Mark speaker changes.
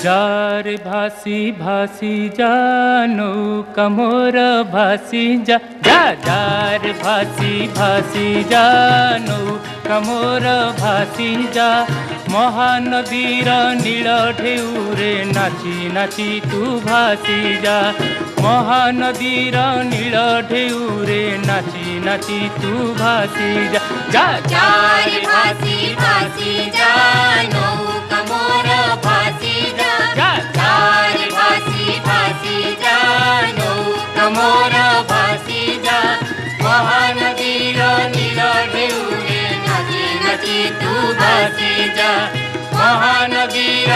Speaker 1: jar भासी भासी जा नौका मोर भासी जा जा जार भासी भासी जा नौका मोर भासी जा महानदीर नील ढेउरे नाची नाची तू भासी जा महानदीर नील ढेउरे नाची नाची तू भासी जा जा
Speaker 2: जार भासी भासी जा नौका मोर भासी जा जार भासी भासी जा नौका मोर भासी जा महानदीर नील ढेउरे नाची नाची तू भासी जा महानदीर